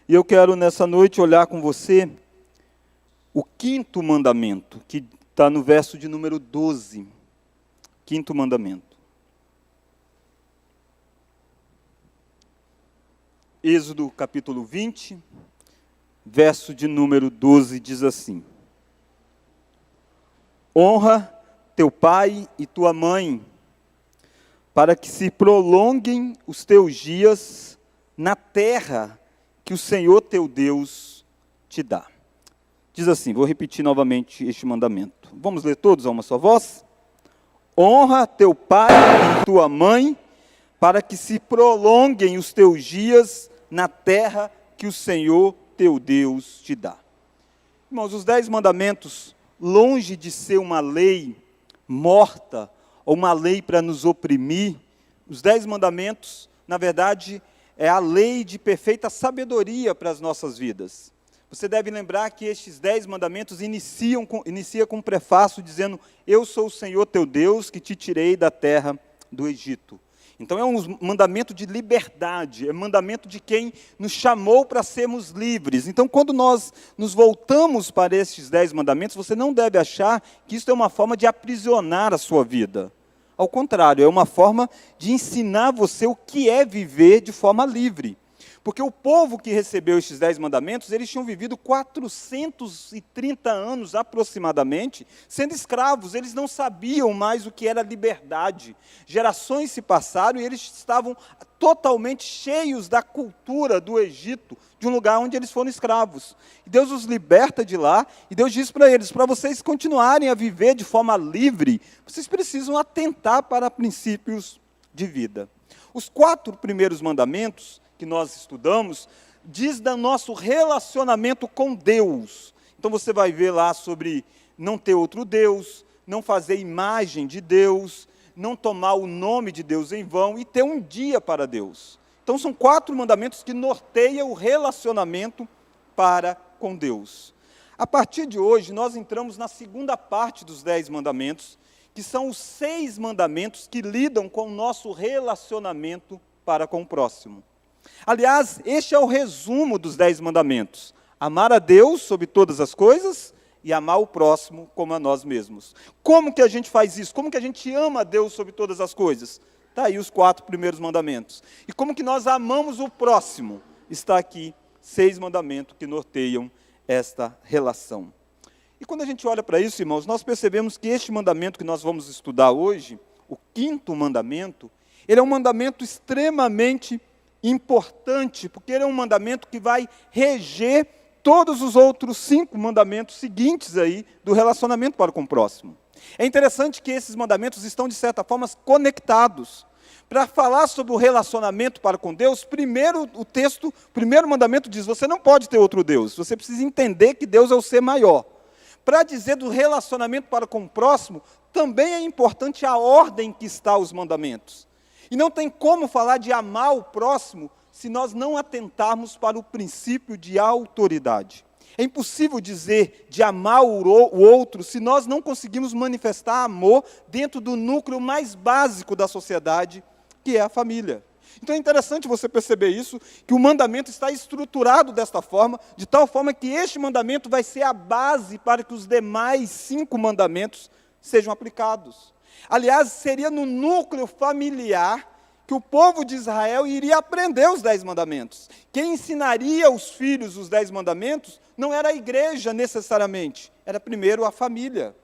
E eu quero nessa noite olhar com você o quinto mandamento, que está no verso de número 12. Quinto mandamento. Êxodo capítulo 20, verso de número 12, diz assim: Honra teu pai e tua mãe, para que se prolonguem os teus dias na terra que o Senhor teu Deus te dá. Diz assim, vou repetir novamente este mandamento. Vamos ler todos a uma só voz? Honra teu pai e tua mãe, para que se prolonguem os teus dias na terra que o Senhor teu Deus te dá. Irmãos, os 10 mandamentos, longe de ser uma lei morta, ou uma lei para nos oprimir, os 10 mandamentos, na verdade, é a lei de perfeita sabedoria para as nossas vidas. Você deve lembrar que estes 10 mandamentos inicia com um prefácio dizendo: Eu sou o Senhor teu Deus, que te tirei da terra do Egito. Então é um mandamento de liberdade, é um mandamento de quem nos chamou para sermos livres. Então quando nós nos voltamos para estes 10 mandamentos, você não deve achar que isso é uma forma de aprisionar a sua vida. Ao contrário, é uma forma de ensinar você o que é viver de forma livre. Porque o povo que recebeu estes 10 mandamentos, eles tinham vivido 430 anos aproximadamente, sendo escravos. Eles não sabiam mais o que era liberdade. Gerações se passaram e eles estavam totalmente cheios da cultura do Egito, de um lugar onde eles foram escravos. E Deus os liberta de lá, e Deus diz para eles: para vocês continuarem a viver de forma livre, vocês precisam atentar para princípios de vida. Os 4 primeiros mandamentos que nós estudamos, diz do nosso relacionamento com Deus. Então você vai ver lá sobre não ter outro Deus, não fazer imagem de Deus, não tomar o nome de Deus em vão e ter um dia para Deus. Então são 4 mandamentos que norteiam o relacionamento para com Deus. A partir de hoje, nós entramos na segunda parte dos 10 mandamentos, que são os 6 mandamentos que lidam com o nosso relacionamento para com o próximo. Aliás, este é o resumo dos 10 mandamentos. Amar a Deus sobre todas as coisas e amar o próximo como a nós mesmos. Como que a gente faz isso? Como que a gente ama a Deus sobre todas as coisas? Está aí os 4 primeiros mandamentos. E como que nós amamos o próximo? Está aqui 6 mandamentos que norteiam esta relação. E quando a gente olha para isso, irmãos, nós percebemos que este mandamento que nós vamos estudar hoje, o 5º mandamento, ele é um mandamento extremamente importante, porque ele é um mandamento que vai reger todos os outros 5 mandamentos seguintes aí do relacionamento para com o próximo. É interessante que esses mandamentos estão, de certa forma, conectados. Para falar sobre o relacionamento para com Deus, primeiro o primeiro mandamento diz: você não pode ter outro Deus, você precisa entender que Deus é o ser maior. Para dizer do relacionamento para com o próximo, também é importante a ordem que está os mandamentos. E não tem como falar de amar o próximo se nós não atentarmos para o princípio de autoridade. É impossível dizer de amar o outro se nós não conseguimos manifestar amor dentro do núcleo mais básico da sociedade, que é a família. Então é interessante você perceber isso, que o mandamento está estruturado desta forma, de tal forma que este mandamento vai ser a base para que os demais 5 mandamentos sejam aplicados. Aliás, seria no núcleo familiar que o povo de Israel iria aprender os 10 mandamentos. Quem ensinaria aos filhos os 10 mandamentos não era a igreja necessariamente, era primeiro a família,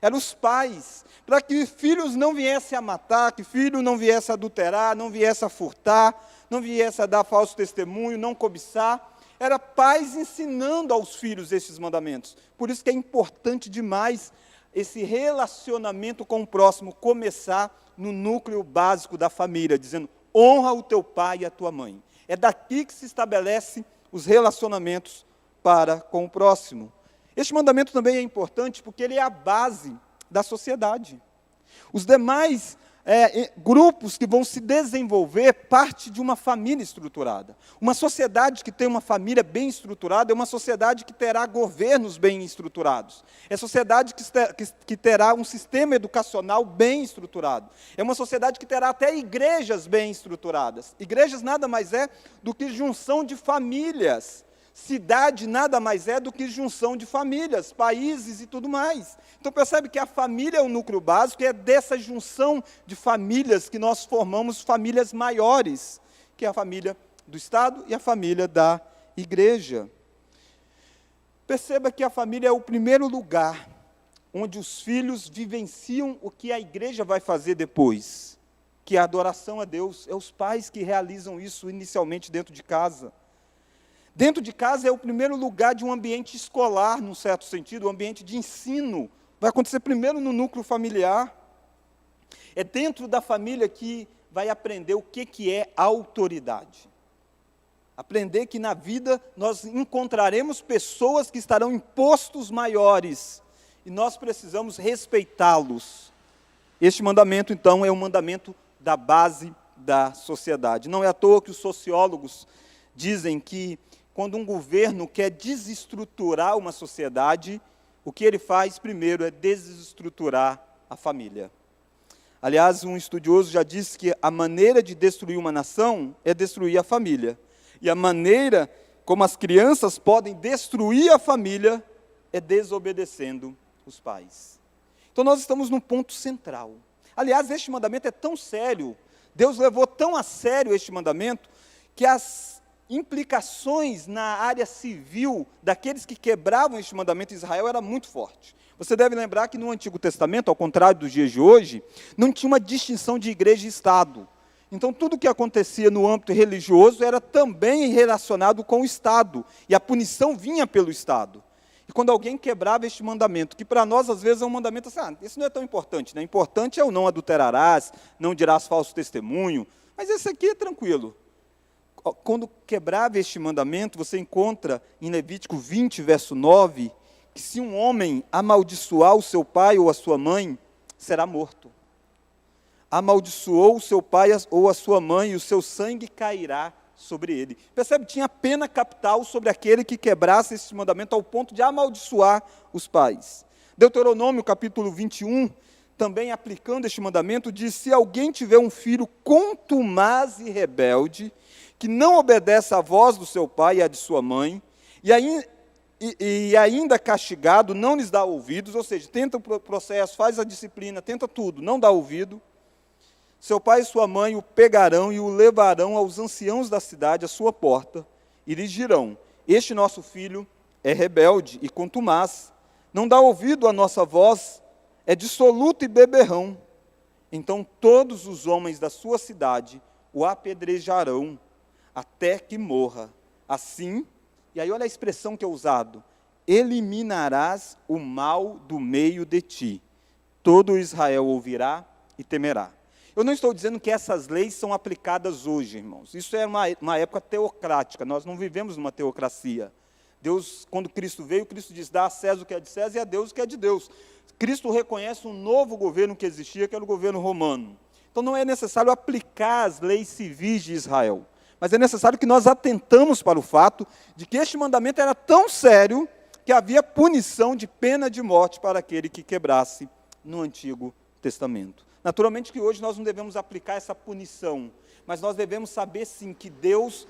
eram os pais, para que filhos não viessem a matar, que filho não viesse a adulterar, não viesse a furtar, não viesse a dar falso testemunho, não cobiçar. Era pais ensinando aos filhos esses mandamentos. Por isso que é importante demais esse relacionamento com o próximo começar no núcleo básico da família, dizendo: honra o teu pai e a tua mãe. É daqui que se estabelece os relacionamentos para com o próximo. Este mandamento também é importante porque ele é a base da sociedade. Os demais grupos que vão se desenvolver parte de uma família estruturada. Uma sociedade que tem uma família bem estruturada é uma sociedade que terá governos bem estruturados. É sociedade que terá um sistema educacional bem estruturado. É uma sociedade que terá até igrejas bem estruturadas. Igrejas nada mais é do que junção de famílias Cidade nada mais é do que junção de famílias, países e tudo mais. Então percebe que a família é o núcleo básico, e é dessa junção de famílias que nós formamos famílias maiores, que é a família do Estado e a família da igreja. Perceba que a família é o primeiro lugar onde os filhos vivenciam o que a igreja vai fazer depois, que é a adoração a Deus. É os pais que realizam isso inicialmente dentro de casa. Dentro de casa é o primeiro lugar de um ambiente escolar, num certo sentido, um ambiente de ensino. Vai acontecer primeiro no núcleo familiar. É dentro da família que vai aprender o que é autoridade. Aprender que na vida nós encontraremos pessoas que estarão em postos maiores e nós precisamos respeitá-los. Este mandamento, então, é um mandamento da base da sociedade. Não é à toa que os sociólogos dizem que quando um governo quer desestruturar uma sociedade, o que ele faz primeiro é desestruturar a família. Aliás, um estudioso já disse que a maneira de destruir uma nação é destruir a família. E a maneira como as crianças podem destruir a família é desobedecendo os pais. Então nós estamos num ponto central. Aliás, este mandamento é tão sério, Deus levou tão a sério este mandamento, que as implicações na área civil daqueles que quebravam este mandamento em Israel era muito forte. Você deve lembrar que no Antigo Testamento, ao contrário dos dias de hoje, não tinha uma distinção de igreja e Estado. Então, tudo que acontecia no âmbito religioso era também relacionado com o Estado, e a punição vinha pelo Estado. E quando alguém quebrava este mandamento, que para nós às vezes é um mandamento assim, isso não é tão importante, né? Importante é o não adulterarás, não dirás falso testemunho, mas esse aqui é tranquilo. Quando quebrava este mandamento, você encontra em Levítico 20, verso 9, que se um homem amaldiçoar o seu pai ou a sua mãe, será morto. Amaldiçoou o seu pai ou a sua mãe, e o seu sangue cairá sobre ele. Percebe? Tinha pena capital sobre aquele que quebrasse esse mandamento ao ponto de amaldiçoar os pais. Deuteronômio, capítulo 21, também aplicando este mandamento, diz: se alguém tiver um filho contumaz e rebelde, que não obedece à voz do seu pai e à de sua mãe, e ainda castigado, não lhes dá ouvidos, ou seja, tenta o processo, faz a disciplina, tenta tudo, não dá ouvido, seu pai e sua mãe o pegarão e o levarão aos anciãos da cidade, à sua porta, e lhes dirão: este nosso filho é rebelde e contumaz, não dá ouvido à nossa voz, é dissoluto e beberrão. Então todos os homens da sua cidade o apedrejarão, até que morra. Assim, e aí olha a expressão que é usado: eliminarás o mal do meio de ti. Todo Israel ouvirá e temerá. Eu não estou dizendo que essas leis são aplicadas hoje, irmãos. Isso é uma época teocrática, nós não vivemos numa teocracia. Deus, quando Cristo veio, Cristo diz: dá a César o que é de César e a Deus o que é de Deus. Cristo reconhece um novo governo que existia, que era o governo romano. Então não é necessário aplicar as leis civis de Israel, mas é necessário que nós atentamos para o fato de que este mandamento era tão sério que havia punição de pena de morte para aquele que quebrasse no Antigo Testamento. Naturalmente que hoje nós não devemos aplicar essa punição, mas nós devemos saber sim que Deus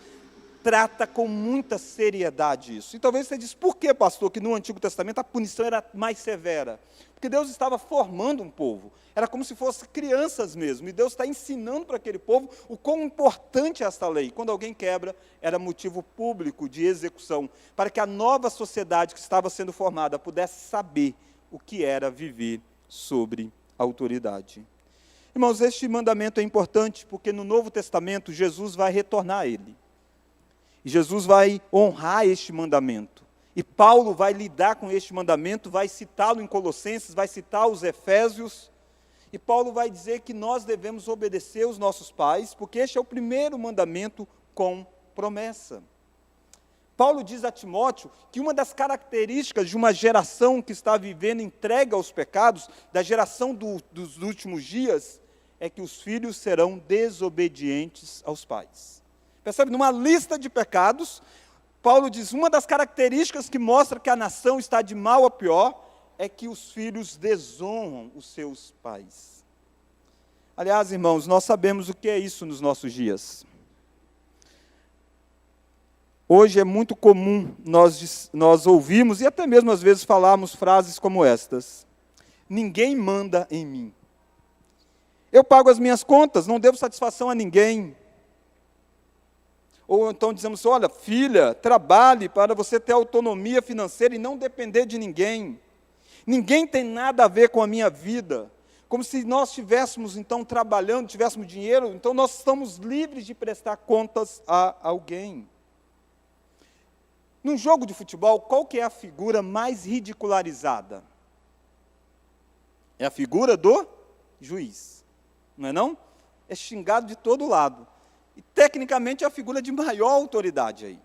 trata com muita seriedade isso. E talvez você diz: por que, pastor, que no Antigo Testamento a punição era mais severa? Porque Deus estava formando um povo, era como se fossem crianças mesmo, e Deus está ensinando para aquele povo o quão importante é esta lei. Quando alguém quebra, era motivo público de execução, para que a nova sociedade que estava sendo formada pudesse saber o que era viver sobre a autoridade. Irmãos, este mandamento é importante porque no Novo Testamento Jesus vai retornar a ele. E Jesus vai honrar este mandamento. E Paulo vai lidar com este mandamento, vai citá-lo em Colossenses, vai citar os Efésios. E Paulo vai dizer que nós devemos obedecer os nossos pais, porque este é o primeiro mandamento com promessa. Paulo diz a Timóteo que uma das características de uma geração que está vivendo entregue aos pecados, da geração dos últimos dias, é que os filhos serão desobedientes aos pais. Percebe? Numa lista de pecados, Paulo diz, uma das características que mostra que a nação está de mal a pior, é que os filhos desonram os seus pais. Aliás, irmãos, nós sabemos o que é isso nos nossos dias. Hoje é muito comum nós ouvirmos e até mesmo às vezes falarmos frases como estas: ninguém manda em mim. Eu pago as minhas contas, não devo satisfação a ninguém. Ou então dizemos: olha, filha, trabalhe para você ter autonomia financeira e não depender de ninguém. Ninguém tem nada a ver com a minha vida. Como se nós estivéssemos então trabalhando, tivéssemos dinheiro, então nós estamos livres de prestar contas a alguém. Num jogo de futebol, qual que é a figura mais ridicularizada? É a figura do juiz, não é não? É xingado de todo lado. E tecnicamente é a figura de maior autoridade aí.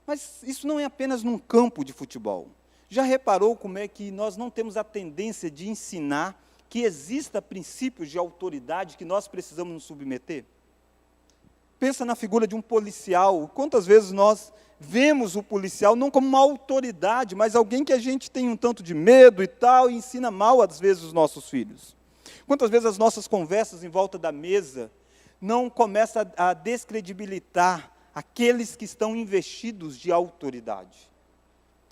Mas isso não é apenas num campo de futebol. Já reparou como é que nós não temos a tendência de ensinar que exista princípios de autoridade que nós precisamos nos submeter? Pensa na figura de um policial. Quantas vezes nós vemos o policial não como uma autoridade, mas alguém que a gente tem um tanto de medo e tal, e ensina mal, às vezes, os nossos filhos. Quantas vezes as nossas conversas em volta da mesa não começam a descredibilitar aqueles que estão investidos de autoridade?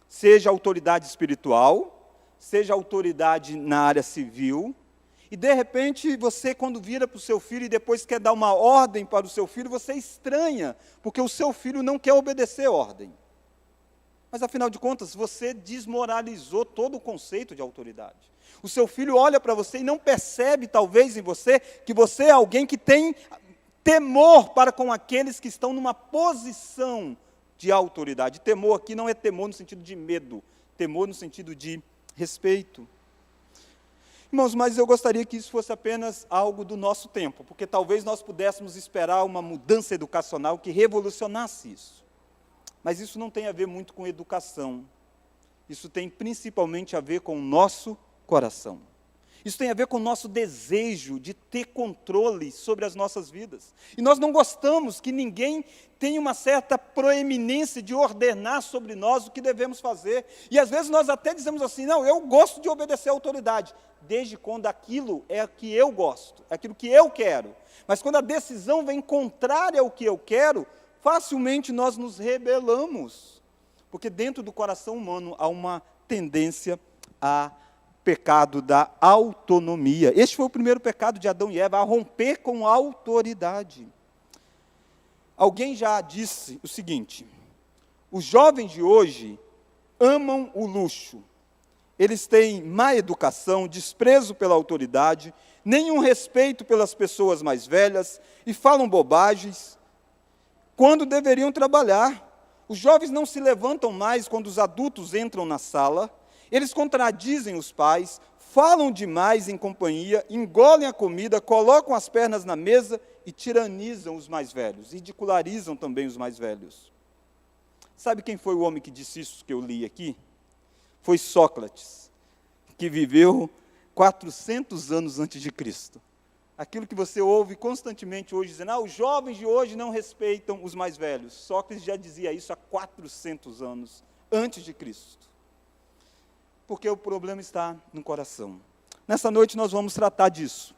Seja autoridade espiritual, seja autoridade na área civil, e de repente você, quando vira para o seu filho e depois quer dar uma ordem para o seu filho, você estranha, porque o seu filho não quer obedecer a ordem. Mas afinal de contas, você desmoralizou todo o conceito de autoridade. O seu filho olha para você e não percebe, talvez, em você, que você é alguém que tem temor para com aqueles que estão numa posição de autoridade. Temor aqui não é temor no sentido de medo, temor no sentido de respeito. Irmãos, mas eu gostaria que isso fosse apenas algo do nosso tempo, porque talvez nós pudéssemos esperar uma mudança educacional que revolucionasse isso. Mas isso não tem a ver muito com educação. Isso tem principalmente a ver com o nosso coração. Isso tem a ver com o nosso desejo de ter controle sobre as nossas vidas. E nós não gostamos que ninguém tenha uma certa proeminência de ordenar sobre nós o que devemos fazer. E às vezes nós até dizemos assim: não, eu gosto de obedecer à autoridade, desde quando aquilo é o que eu gosto, é aquilo que eu quero. Mas quando a decisão vem contrária ao que eu quero, facilmente nós nos rebelamos. Porque dentro do coração humano há uma tendência a pecado da autonomia. Este foi o primeiro pecado de Adão e Eva, a romper com a autoridade. Alguém já disse o seguinte: os jovens de hoje amam o luxo. Eles têm má educação, desprezo pela autoridade, nenhum respeito pelas pessoas mais velhas e falam bobagens quando deveriam trabalhar. Os jovens não se levantam mais quando os adultos entram na sala. Eles contradizem os pais, falam demais em companhia, engolem a comida, colocam as pernas na mesa e tiranizam os mais velhos, ridicularizam também os mais velhos. Sabe quem foi o homem que disse isso que eu li aqui? Foi Sócrates, que viveu 400 anos antes de Cristo. Aquilo que você ouve constantemente hoje, dizendo: os jovens de hoje não respeitam os mais velhos. Sócrates já dizia isso há 400 anos antes de Cristo. Porque o problema está no coração. Nessa noite nós vamos tratar disso.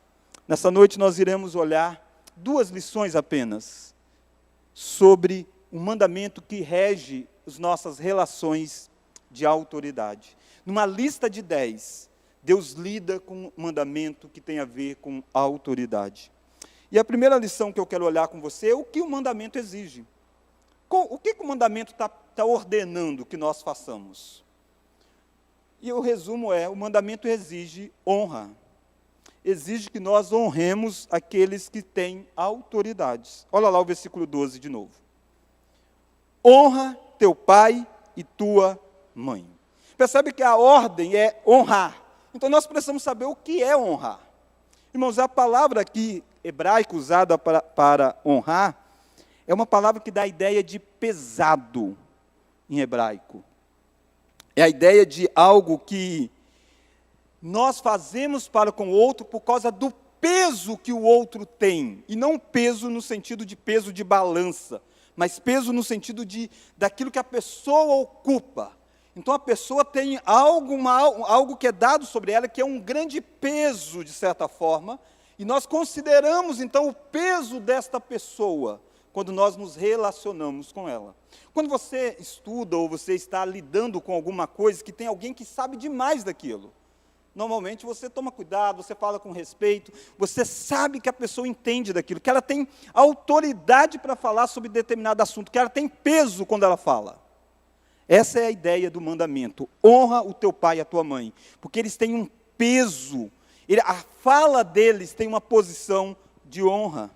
Nessa noite nós iremos olhar 2 lições apenas sobre o mandamento que rege as nossas relações de autoridade. Numa lista de 10, Deus lida com um mandamento que tem a ver com a autoridade. E a primeira lição que eu quero olhar com você é o que o mandamento exige. O que o mandamento está ordenando que nós façamos? E o resumo é: o mandamento exige honra. Exige que nós honremos aqueles que têm autoridades. Olha lá o versículo 12 de novo. Honra teu pai e tua mãe. Percebe que a ordem é honrar. Então nós precisamos saber o que é honrar. Irmãos, a palavra aqui, hebraica, usada para honrar, é uma palavra que dá a ideia de pesado em hebraico. É a ideia de algo que nós fazemos para com o outro por causa do peso que o outro tem. E não peso no sentido de peso de balança, mas peso no sentido daquilo que a pessoa ocupa. Então a pessoa tem algo que é dado sobre ela, que é um grande peso, de certa forma, e nós consideramos então o peso desta pessoa quando nós nos relacionamos com ela. Quando você estuda ou você está lidando com alguma coisa que tem alguém que sabe demais daquilo, normalmente você toma cuidado, você fala com respeito, você sabe que a pessoa entende daquilo, que ela tem autoridade para falar sobre determinado assunto, que ela tem peso quando ela fala. Essa é a ideia do mandamento. Honra o teu pai e a tua mãe, porque eles têm um peso, a fala deles tem uma posição de honra.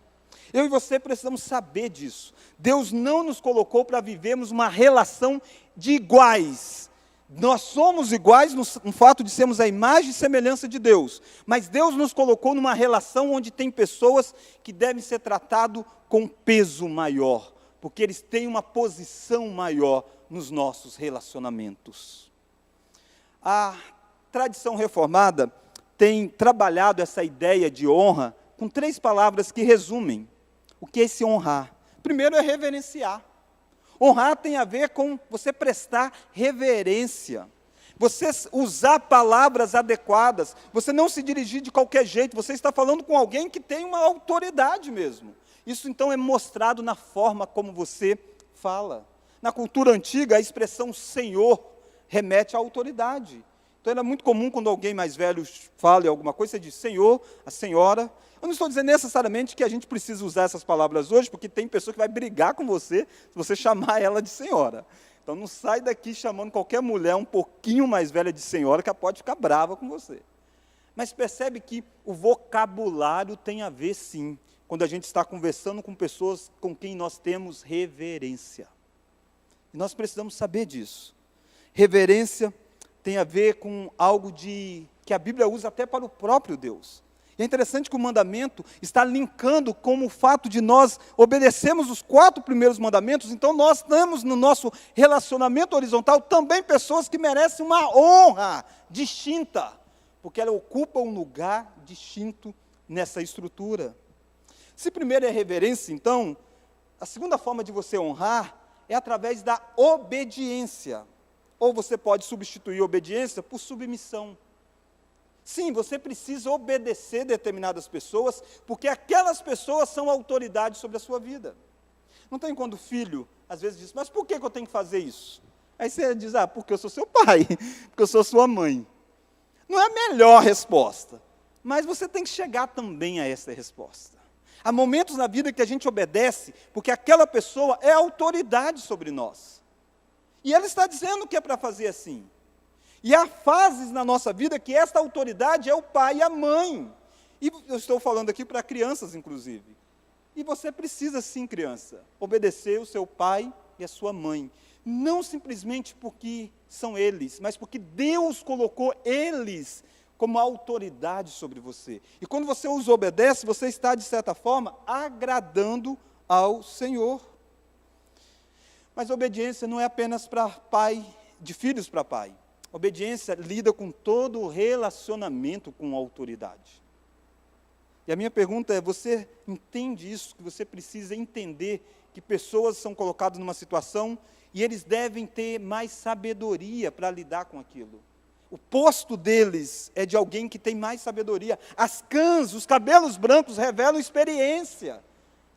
Eu e você precisamos saber disso. Deus não nos colocou para vivermos uma relação de iguais. Nós somos iguais no fato de sermos a imagem e semelhança de Deus, mas Deus nos colocou numa relação onde tem pessoas que devem ser tratadas com peso maior, porque eles têm uma posição maior nos nossos relacionamentos. A tradição reformada tem trabalhado essa ideia de honra com 3 palavras que resumem o que é esse honrar. Primeiro é reverenciar. Honrar tem a ver com você prestar reverência, você usar palavras adequadas, você não se dirigir de qualquer jeito, você está falando com alguém que tem uma autoridade mesmo. Isso então é mostrado na forma como você fala. Na cultura antiga, a expressão Senhor remete à autoridade. Então era muito comum quando alguém mais velho fala alguma coisa, você diz Senhor, a senhora. Eu não estou dizendo necessariamente que a gente precisa usar essas palavras hoje, porque tem pessoa que vai brigar com você se você chamar ela de senhora. Então não sai daqui chamando qualquer mulher um pouquinho mais velha de senhora, que ela pode ficar brava com você. Mas percebe que o vocabulário tem a ver sim, quando a gente está conversando com pessoas com quem nós temos reverência. E nós precisamos saber disso. Reverência tem a ver com algo que a Bíblia usa até para o próprio Deus. E é interessante que o mandamento está linkando com o fato de nós obedecermos os 4 primeiros mandamentos, então nós temos no nosso relacionamento horizontal também pessoas que merecem uma honra distinta, porque ela ocupa um lugar distinto nessa estrutura. Se primeiro é reverência, então, a segunda forma de você honrar é através da obediência, ou você pode substituir obediência por submissão. Sim, você precisa obedecer determinadas pessoas, porque aquelas pessoas são autoridade sobre a sua vida. Não tem quando o filho, às vezes, diz, mas por que eu tenho que fazer isso? Aí você diz, porque eu sou seu pai, porque eu sou sua mãe. Não é a melhor resposta, mas você tem que chegar também a essa resposta. Há momentos na vida que a gente obedece, porque aquela pessoa é autoridade sobre nós. E ela está dizendo que é para fazer assim. E há fases na nossa vida que esta autoridade é o pai e a mãe. E eu estou falando aqui para crianças, inclusive. E você precisa sim, criança, obedecer o seu pai e a sua mãe. Não simplesmente porque são eles, mas porque Deus colocou eles como autoridade sobre você. E quando você os obedece, você está, de certa forma, agradando ao Senhor. Mas obediência não é apenas para pai, de filhos para pai. Obediência lida com todo o relacionamento com a autoridade. E a minha pergunta é, você entende isso, que você precisa entender que pessoas são colocadas numa situação e eles devem ter mais sabedoria para lidar com aquilo. O posto deles é de alguém que tem mais sabedoria. As cãs, os cabelos brancos revelam experiência.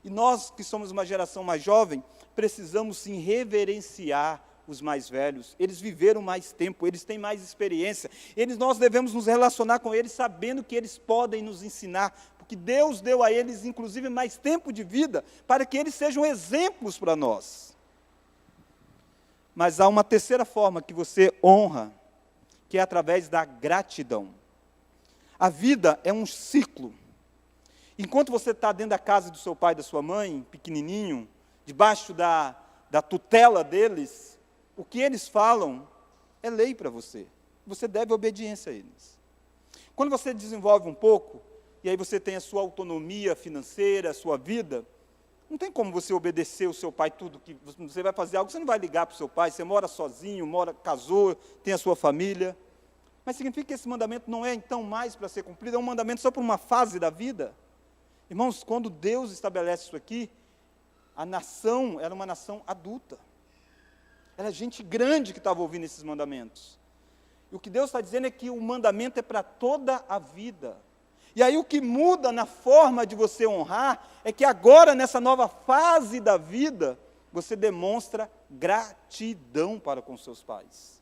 E nós, que somos uma geração mais jovem, precisamos sim reverenciar os mais velhos. Eles viveram mais tempo, eles têm mais experiência. Nós devemos nos relacionar com eles sabendo que eles podem nos ensinar, porque Deus deu a eles, inclusive, mais tempo de vida, para que eles sejam exemplos para nós. Mas há uma terceira forma que você honra, que é através da gratidão. A vida é um ciclo. Enquanto você está dentro da casa do seu pai e da sua mãe, pequenininho, debaixo da tutela deles, o que eles falam é lei para você. Você deve obediência a eles. Quando você desenvolve um pouco, e aí você tem a sua autonomia financeira, a sua vida, não tem como você obedecer o seu pai tudo que você vai fazer algo, você não vai ligar para o seu pai, você mora sozinho, casou, tem a sua família. Mas significa que esse mandamento não é então mais para ser cumprido, é um mandamento só para uma fase da vida? Irmãos, quando Deus estabelece isso aqui, a nação era uma nação adulta. Era gente grande que estava ouvindo esses mandamentos. E o que Deus está dizendo é que o mandamento é para toda a vida. E aí o que muda na forma de você honrar é que agora, nessa nova fase da vida, você demonstra gratidão para com seus pais.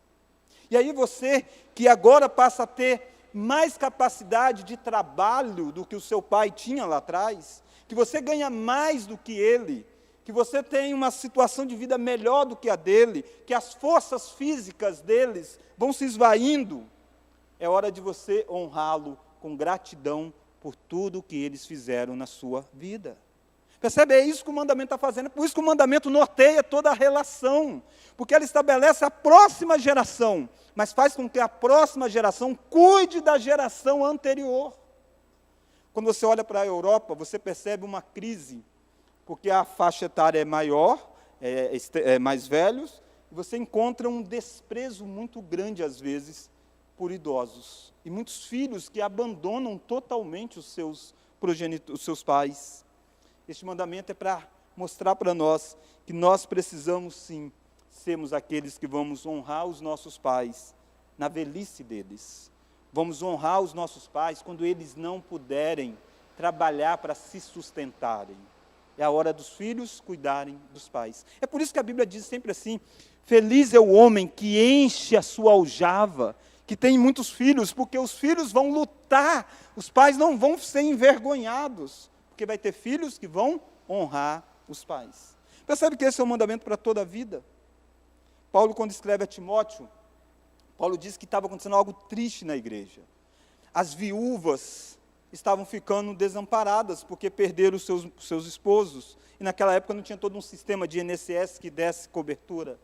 E aí você, que agora passa a ter mais capacidade de trabalho do que o seu pai tinha lá atrás, que você ganha mais do que ele, que você tem uma situação de vida melhor do que a dele, que as forças físicas deles vão se esvaindo, é hora de você honrá-lo com gratidão por tudo que eles fizeram na sua vida. Percebe? É isso que o mandamento está fazendo. Por isso que o mandamento norteia toda a relação. Porque ele estabelece a próxima geração, mas faz com que a próxima geração cuide da geração anterior. Quando você olha para a Europa, você percebe uma crise, porque a faixa etária é maior, é mais velhos, e você encontra um desprezo muito grande, às vezes, por idosos. E muitos filhos que abandonam totalmente os seus pais. Este mandamento é para mostrar para nós que nós precisamos, sim, sermos aqueles que vamos honrar os nossos pais na velhice deles. Vamos honrar os nossos pais quando eles não puderem trabalhar para se sustentarem. É a hora dos filhos cuidarem dos pais. É por isso que a Bíblia diz sempre assim: feliz é o homem que enche a sua aljava, que tem muitos filhos, porque os filhos vão lutar, os pais não vão ser envergonhados, porque vai ter filhos que vão honrar os pais. Percebe que esse é um mandamento para toda a vida? Paulo, quando escreve a Timóteo, Paulo diz que estava acontecendo algo triste na igreja. As viúvas estavam ficando desamparadas, porque perderam os seus esposos, e naquela época não tinha todo um sistema de INSS que desse cobertura.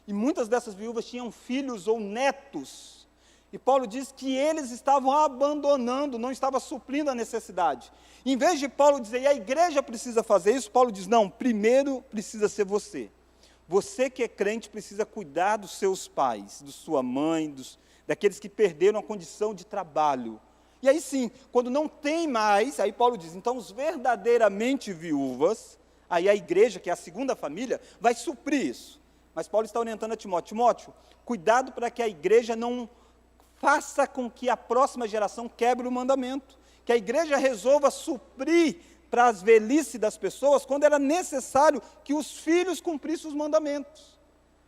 E muitas dessas viúvas tinham filhos ou netos, e Paulo diz que eles estavam abandonando, não estava suprindo a necessidade. Em vez de Paulo dizer, e a igreja precisa fazer isso, Paulo diz, não, primeiro precisa ser você. Você que é crente precisa cuidar dos seus pais, da sua mãe, daqueles que perderam a condição de trabalho. E aí sim, quando não tem mais, aí Paulo diz, então os verdadeiramente viúvas, aí a igreja, que é a segunda família, vai suprir isso. Mas Paulo está orientando a Timóteo, Timóteo, cuidado para que a igreja não faça com que a próxima geração quebre o mandamento, que a igreja resolva suprir para as velhices das pessoas, quando era necessário que os filhos cumprissem os mandamentos.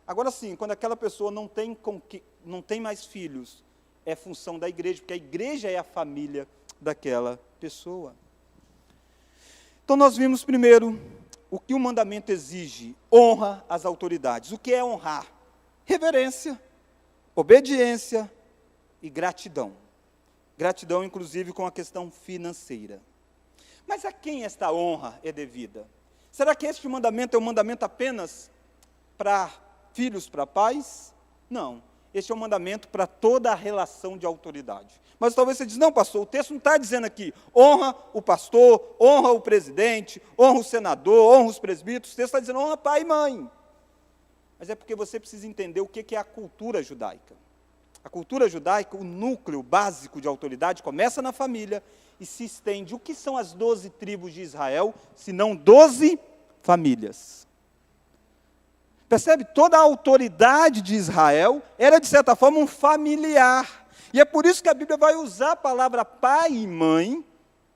Agora sim, quando aquela pessoa não tem mais filhos, é função da igreja, porque a igreja é a família daquela pessoa. Então nós vimos primeiro o que o mandamento exige: honra às autoridades. O que é honrar? Reverência, obediência e gratidão. Gratidão, inclusive, com a questão financeira. Mas a quem esta honra é devida? Será que este mandamento é um mandamento apenas para filhos, para pais? Não. Este é um mandamento para toda a relação de autoridade. Mas talvez você diz, não, pastor, o texto não está dizendo aqui, honra o pastor, honra o presidente, honra o senador, honra os presbíteros. O texto está dizendo, honra pai e mãe. Mas é porque você precisa entender o que é a cultura judaica. A cultura judaica, o núcleo básico de autoridade, começa na família e se estende. O que são as 12 tribos de Israel, se não 12 famílias? Percebe? Toda a autoridade de Israel era, de certa forma, um familiar. E é por isso que a Bíblia vai usar a palavra pai e mãe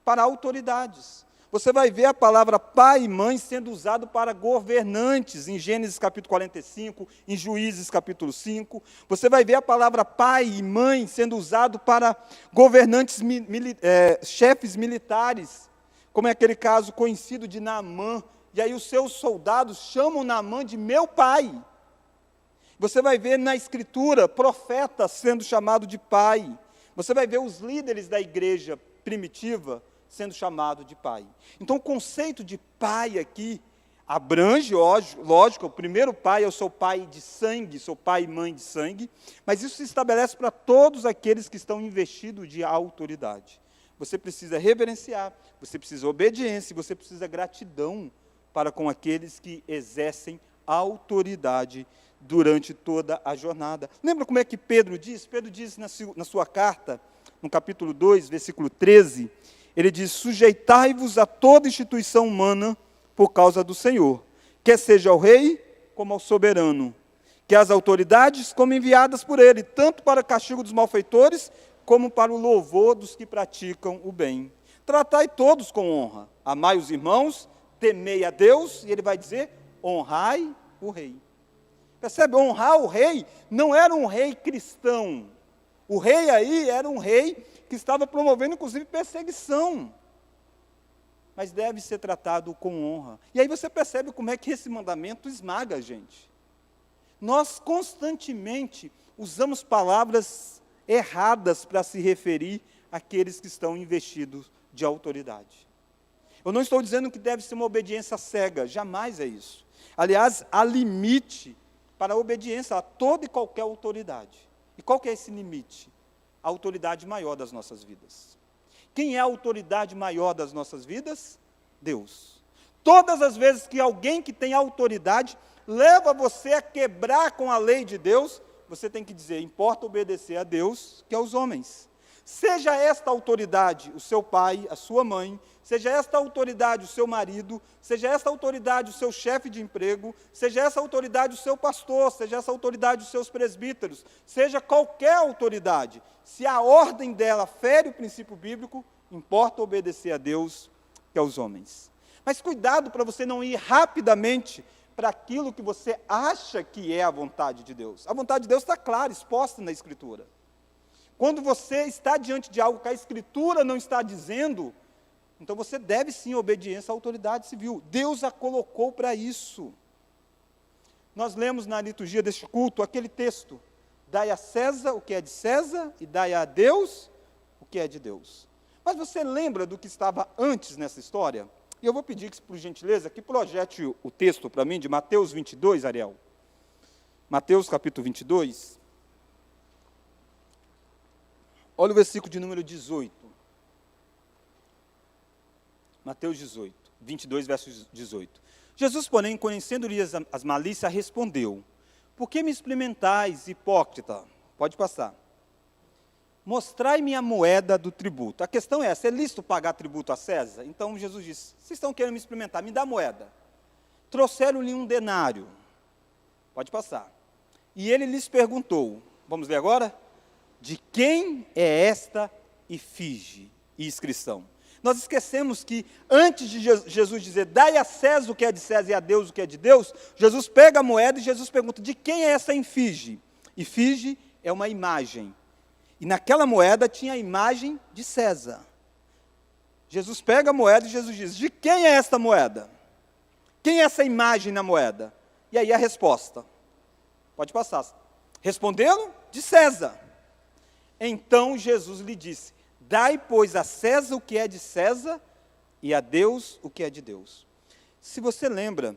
para autoridades. Você vai ver a palavra pai e mãe sendo usado para governantes, em Gênesis capítulo 45, em Juízes capítulo 5. Você vai ver a palavra pai e mãe sendo usado para governantes, chefes militares, como é aquele caso conhecido de Naamã. E aí os seus soldados chamam Naamã de meu pai. Você vai ver na Escritura profetas sendo chamados de pai. Você vai ver os líderes da igreja primitiva sendo chamado de pai. Então o conceito de pai aqui abrange, lógico, o primeiro pai, eu sou pai de sangue, sou pai e mãe de sangue, mas isso se estabelece para todos aqueles que estão investidos de autoridade. Você precisa reverenciar, você precisa obediência, você precisa gratidão para com aqueles que exercem autoridade durante toda a jornada. Lembra como é que Pedro diz? Pedro diz na sua carta, no capítulo 2, versículo 13, ele diz, sujeitai-vos a toda instituição humana por causa do Senhor, quer seja ao rei como ao soberano, que as autoridades como enviadas por ele, tanto para o castigo dos malfeitores, como para o louvor dos que praticam o bem. Tratai todos com honra, amai os irmãos, temei a Deus, e ele vai dizer, honrai o rei. Percebe? Honrar o rei não era um rei cristão. O rei aí era um rei que estava promovendo, inclusive, perseguição. Mas deve ser tratado com honra. E aí você percebe como é que esse mandamento esmaga a gente. Nós constantemente usamos palavras erradas para se referir àqueles que estão investidos de autoridade. Eu não estou dizendo que deve ser uma obediência cega, jamais é isso. Aliás, há limite para a obediência a toda e qualquer autoridade. E qual que é esse limite? A autoridade maior das nossas vidas. Quem é a autoridade maior das nossas vidas? Deus. Todas as vezes que alguém que tem autoridade leva você a quebrar com a lei de Deus, você tem que dizer, importa obedecer a Deus que aos homens. Seja esta autoridade o seu pai, a sua mãe, seja esta autoridade o seu marido, seja esta autoridade o seu chefe de emprego, seja essa autoridade o seu pastor, seja essa autoridade os seus presbíteros, seja qualquer autoridade, se a ordem dela fere o princípio bíblico, importa obedecer a Deus que aos homens. Mas cuidado para você não ir rapidamente para aquilo que você acha que é a vontade de Deus. A vontade de Deus está clara, exposta na Escritura. Quando você está diante de algo que a Escritura não está dizendo, então você deve sim obediência à autoridade civil. Deus a colocou para isso. Nós lemos na liturgia deste culto aquele texto, dai a César o que é de César e dai a Deus o que é de Deus. Mas você lembra do que estava antes nessa história? E eu vou pedir que, por gentileza, que projete o texto para mim de Mateus 22, Ariel. Mateus capítulo 22. Olha o versículo de número 18. Mateus 18, 22, verso 18. Jesus, porém, conhecendo-lhes as malícias, respondeu, por que me experimentais, hipócrita? Pode passar. Mostrai-me a moeda do tributo. A questão é essa, é lícito pagar tributo a César? Então Jesus disse, vocês estão querendo me experimentar, me dá a moeda. Trouxeram-lhe um denário. Pode passar. E ele lhes perguntou, vamos ler agora? De quem é esta efígie e inscrição? Nós esquecemos que antes de Jesus dizer, dai a César o que é de César e a Deus o que é de Deus, Jesus pega a moeda e Jesus pergunta, de quem é essa efígie? Efígie é uma imagem. E naquela moeda tinha a imagem de César. Jesus pega a moeda e Jesus diz, de quem é esta moeda? Quem é essa imagem na moeda? E aí a resposta. Pode passar. Responderam? De César. Então Jesus lhe disse, dai, pois, a César o que é de César e a Deus o que é de Deus. Se você lembra,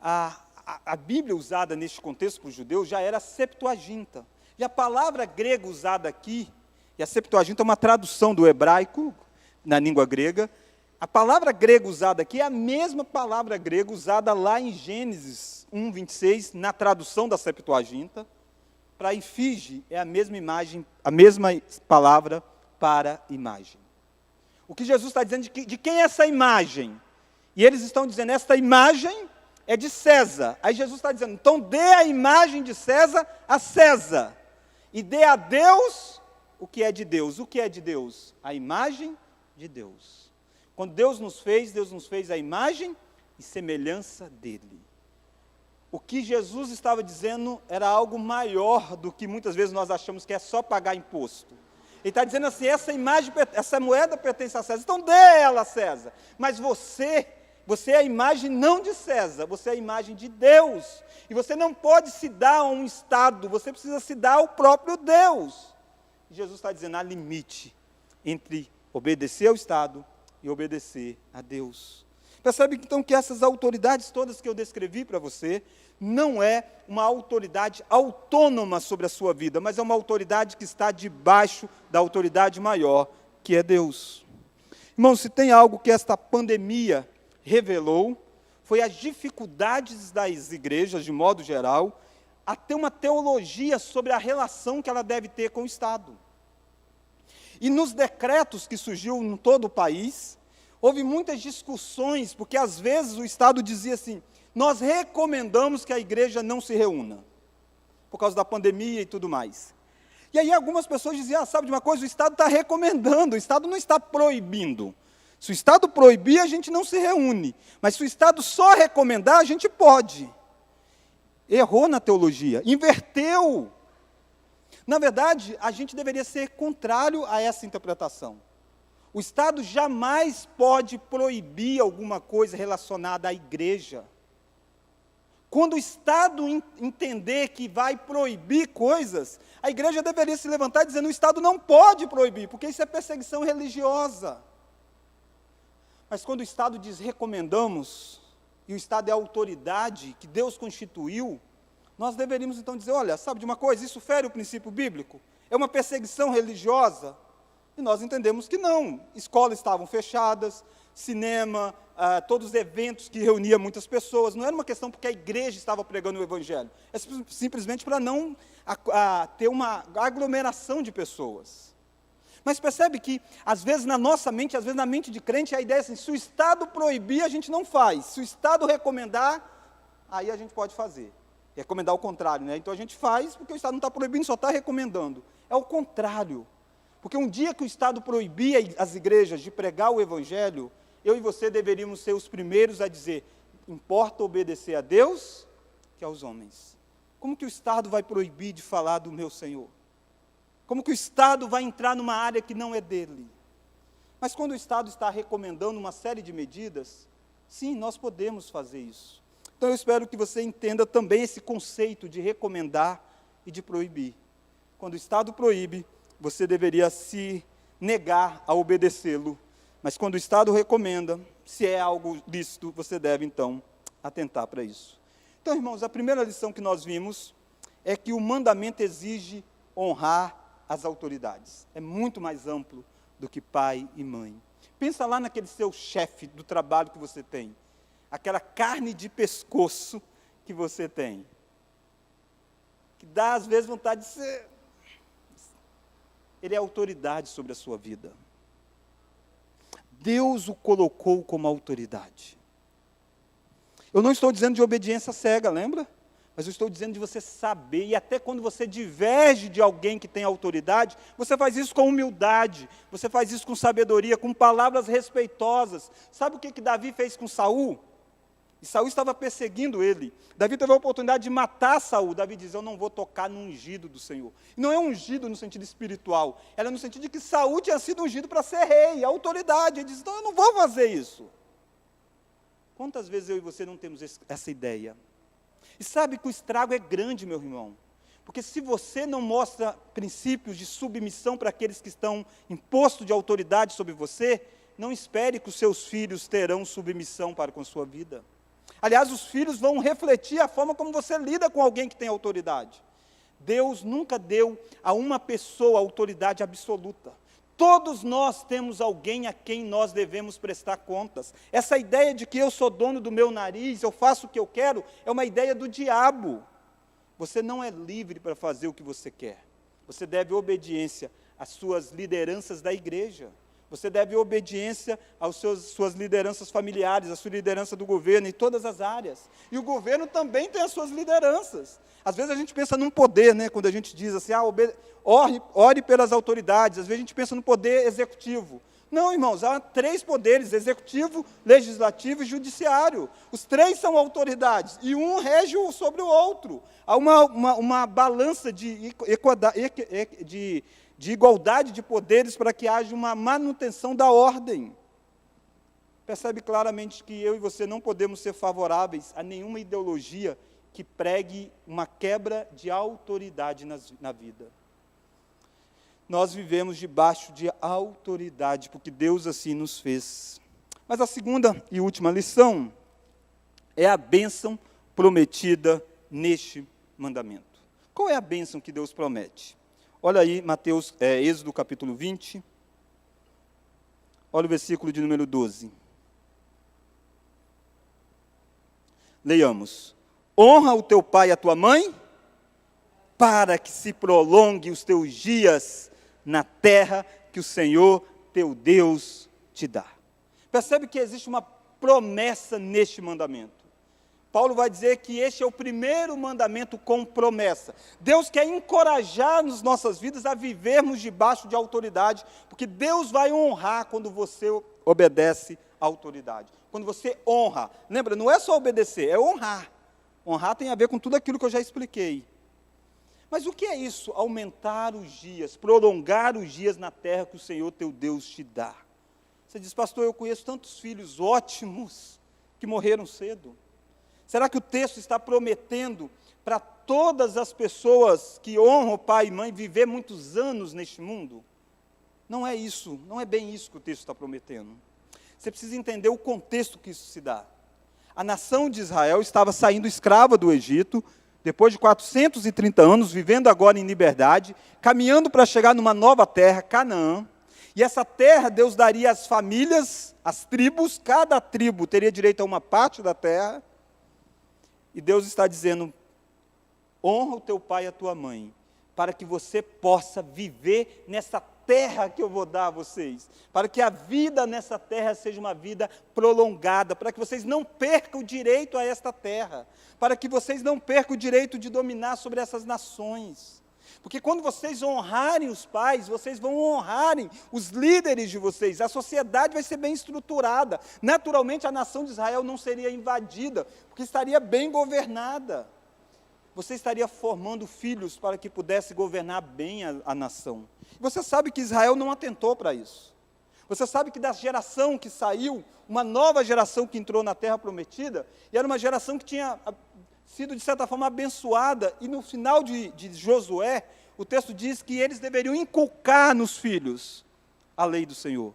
a Bíblia usada neste contexto para os judeus já era a Septuaginta. E a palavra grega usada aqui, e a Septuaginta é uma tradução do hebraico na língua grega, a palavra grega usada aqui é a mesma palavra grega usada lá em Gênesis 1, 26, na tradução da Septuaginta. Para efígie é a mesma imagem, a mesma palavra para imagem. O que Jesus está dizendo de quem é essa imagem? E eles estão dizendo, esta imagem é de César. Aí Jesus está dizendo, então dê a imagem de César a César. E dê a Deus o que é de Deus. O que é de Deus? A imagem de Deus. Quando Deus nos fez a imagem e semelhança dele. O que Jesus estava dizendo era algo maior do que muitas vezes nós achamos que é só pagar imposto. Ele está dizendo assim, essa moeda pertence a César, então dê ela a César. Mas você é a imagem não de César, você é a imagem de Deus. E você não pode se dar a um Estado, você precisa se dar ao próprio Deus. E Jesus está dizendo, há limite entre obedecer ao Estado e obedecer a Deus. Percebe então que essas autoridades todas que eu descrevi para você, não é uma autoridade autônoma sobre a sua vida, mas é uma autoridade que está debaixo da autoridade maior, que é Deus. Irmãos, se tem algo que esta pandemia revelou, foi as dificuldades das igrejas, de modo geral, a ter uma teologia sobre a relação que ela deve ter com o Estado. E nos decretos que surgiu em todo o país, houve muitas discussões, porque às vezes o Estado dizia assim, nós recomendamos que a igreja não se reúna, por causa da pandemia e tudo mais. E aí algumas pessoas diziam, sabe de uma coisa, o Estado está recomendando, o Estado não está proibindo. Se o Estado proibir, a gente não se reúne. Mas se o Estado só recomendar, a gente pode. Errou na teologia, inverteu. Na verdade, a gente deveria ser contrário a essa interpretação. O Estado jamais pode proibir alguma coisa relacionada à igreja. Quando o Estado entender que vai proibir coisas, a igreja deveria se levantar dizendo, o Estado não pode proibir, porque isso é perseguição religiosa. Mas quando o Estado diz recomendamos, e o Estado é a autoridade que Deus constituiu, nós deveríamos então dizer, olha, sabe de uma coisa, isso fere o princípio bíblico? É uma perseguição religiosa? E nós entendemos que não. Escolas estavam fechadas, cinema, todos os eventos que reuniam muitas pessoas, não era uma questão porque a igreja estava pregando o Evangelho, é simplesmente para não ter uma aglomeração de pessoas. Mas percebe que, às vezes na nossa mente, às vezes na mente de crente, a ideia é assim, se o Estado proibir, a gente não faz, se o Estado recomendar, aí a gente pode fazer. Recomendar o contrário, né? Então a gente faz porque o Estado não está proibindo, só está recomendando. É o contrário. Porque um dia que o Estado proibir as igrejas de pregar o Evangelho, eu e você deveríamos ser os primeiros a dizer, importa obedecer a Deus que aos homens. Como que o Estado vai proibir de falar do meu Senhor? Como que o Estado vai entrar numa área que não é dele? Mas quando o Estado está recomendando uma série de medidas, sim, nós podemos fazer isso. Então eu espero que você entenda também esse conceito de recomendar e de proibir. Quando o Estado proíbe, você deveria se negar a obedecê-lo. Mas quando o Estado recomenda, se é algo lícito, você deve então atentar para isso. Então, irmãos, a primeira lição que nós vimos é que o mandamento exige honrar as autoridades. É muito mais amplo do que pai e mãe. Pensa lá naquele seu chefe do trabalho que você tem. Aquela carne de pescoço que você tem. Que dá, às vezes, vontade de ser... Ele é autoridade sobre a sua vida. Deus o colocou como autoridade. Eu não estou dizendo de obediência cega, lembra? Mas eu estou dizendo de você saber, e até quando você diverge de alguém que tem autoridade, você faz isso com humildade, você faz isso com sabedoria, com palavras respeitosas. Sabe o que Davi fez com Saul? E Saul estava perseguindo ele. Davi teve a oportunidade de matar Saul. Davi diz, eu não vou tocar no ungido do Senhor. E não é ungido no sentido espiritual, era no sentido de que Saul tinha sido ungido para ser rei, autoridade. Ele diz, então eu não vou fazer isso. Quantas vezes eu e você não temos essa ideia? E sabe que o estrago é grande, meu irmão. Porque se você não mostra princípios de submissão para aqueles que estão em posto de autoridade sobre você, não espere que os seus filhos terão submissão para com a sua vida. Aliás, os filhos vão refletir a forma como você lida com alguém que tem autoridade. Deus nunca deu a uma pessoa autoridade absoluta. Todos nós temos alguém a quem nós devemos prestar contas. Essa ideia de que eu sou dono do meu nariz, eu faço o que eu quero, é uma ideia do diabo. Você não é livre para fazer o que você quer. Você deve obediência às suas lideranças da igreja. Você deve obediência às suas lideranças familiares, à sua liderança do governo, em todas as áreas. E o governo também tem as suas lideranças. Às vezes a gente pensa num poder, né, quando a gente diz assim, ore pelas autoridades. Às vezes a gente pensa no poder executivo. Não, irmãos, há 3 poderes, executivo, legislativo e judiciário. Os 3 são autoridades, e um rege sobre o outro. Há uma balança de igualdade de poderes para que haja uma manutenção da ordem. Percebe claramente que eu e você não podemos ser favoráveis a nenhuma ideologia que pregue uma quebra de autoridade na vida. Nós vivemos debaixo de autoridade, porque Deus assim nos fez. Mas a segunda e última lição é a bênção prometida neste mandamento. Qual é a bênção que Deus promete? Olha aí, Êxodo capítulo 20, olha o versículo de número 12. Leiamos. Honra o teu pai e a tua mãe, para que se prolongue os teus dias na terra que o Senhor teu Deus te dá. Percebe que existe uma promessa neste mandamento. Paulo vai dizer que este é o primeiro mandamento com promessa. Deus quer encorajar nas nossas vidas a vivermos debaixo de autoridade, porque Deus vai honrar quando você obedece à autoridade. Quando você honra. Lembra, não é só obedecer, é honrar. Honrar tem a ver com tudo aquilo que eu já expliquei. Mas o que é isso? Aumentar os dias, prolongar os dias na terra que o Senhor teu Deus te dá. Você diz, pastor, eu conheço tantos filhos ótimos que morreram cedo. Será que o texto está prometendo para todas as pessoas que honram pai e mãe viver muitos anos neste mundo? Não é isso, não é bem isso que o texto está prometendo. Você precisa entender o contexto que isso se dá. A nação de Israel estava saindo escrava do Egito, depois de 430 anos, vivendo agora em liberdade, caminhando para chegar numa nova terra, Canaã. E essa terra Deus daria às famílias, às tribos, cada tribo teria direito a uma parte da terra. E Deus está dizendo, honra o teu pai e a tua mãe, para que você possa viver nessa terra que eu vou dar a vocês, para que a vida nessa terra seja uma vida prolongada, para que vocês não percam o direito a esta terra, para que vocês não percam o direito de dominar sobre essas nações. Porque quando vocês honrarem os pais, vocês vão honrarem os líderes de vocês, a sociedade vai ser bem estruturada. Naturalmente, a nação de Israel não seria invadida, porque estaria bem governada. Você estaria formando filhos para que pudesse governar bem a nação. Você sabe que Israel não atentou para isso. Você sabe que da geração que saiu, uma nova geração que entrou na terra prometida, e era uma geração que tinha sido, de certa forma, abençoada, e no final de Josué, o texto diz que eles deveriam inculcar nos filhos a lei do Senhor.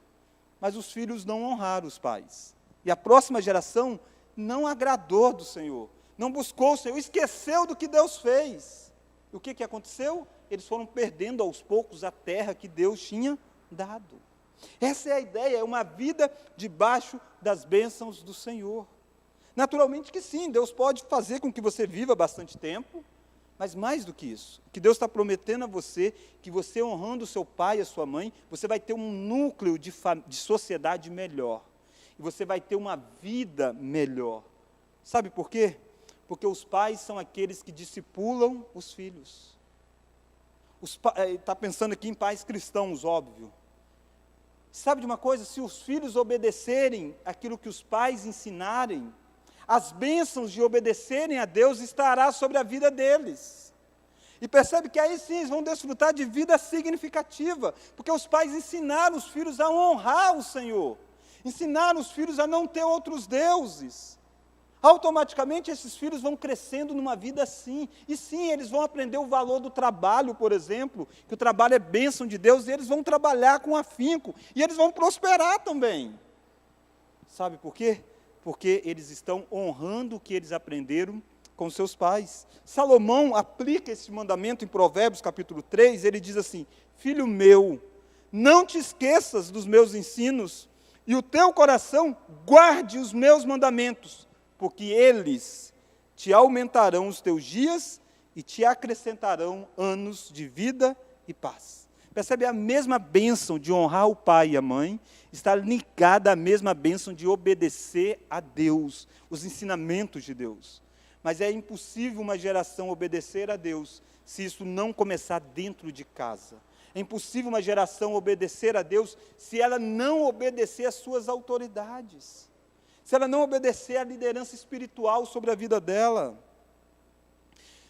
Mas os filhos não honraram os pais. E a próxima geração não agradou do Senhor, não buscou o Senhor, esqueceu do que Deus fez. E o que aconteceu? Eles foram perdendo aos poucos a terra que Deus tinha dado. Essa é a ideia, é uma vida debaixo das bênçãos do Senhor. Naturalmente que sim, Deus pode fazer com que você viva bastante tempo, mas mais do que isso, o que Deus está prometendo a você, que você honrando o seu pai e a sua mãe, você vai ter um núcleo de sociedade melhor, e você vai ter uma vida melhor. Sabe por quê? Porque os pais são aqueles que discipulam os filhos. Está pensando aqui em pais cristãos, óbvio. Sabe de uma coisa? Se os filhos obedecerem aquilo que os pais ensinarem, as bênçãos de obedecerem a Deus estará sobre a vida deles. E percebe que aí sim eles vão desfrutar de vida significativa, porque os pais ensinaram os filhos a honrar o Senhor, ensinaram os filhos a não ter outros deuses. Automaticamente esses filhos vão crescendo numa vida assim, e sim, eles vão aprender o valor do trabalho, por exemplo, que o trabalho é bênção de Deus, e eles vão trabalhar com afinco, e eles vão prosperar também. Sabe por quê? Porque eles estão honrando o que eles aprenderam com seus pais. Salomão aplica esse mandamento em Provérbios capítulo 3, ele diz assim, filho meu, não te esqueças dos meus ensinos, e o teu coração guarde os meus mandamentos, porque eles te aumentarão os teus dias e te acrescentarão anos de vida e paz. Percebe? A mesma bênção de honrar o pai e a mãe está ligada à mesma bênção de obedecer a Deus, os ensinamentos de Deus. Mas é impossível uma geração obedecer a Deus se isso não começar dentro de casa. É impossível uma geração obedecer a Deus se ela não obedecer às suas autoridades, se ela não obedecer à liderança espiritual sobre a vida dela.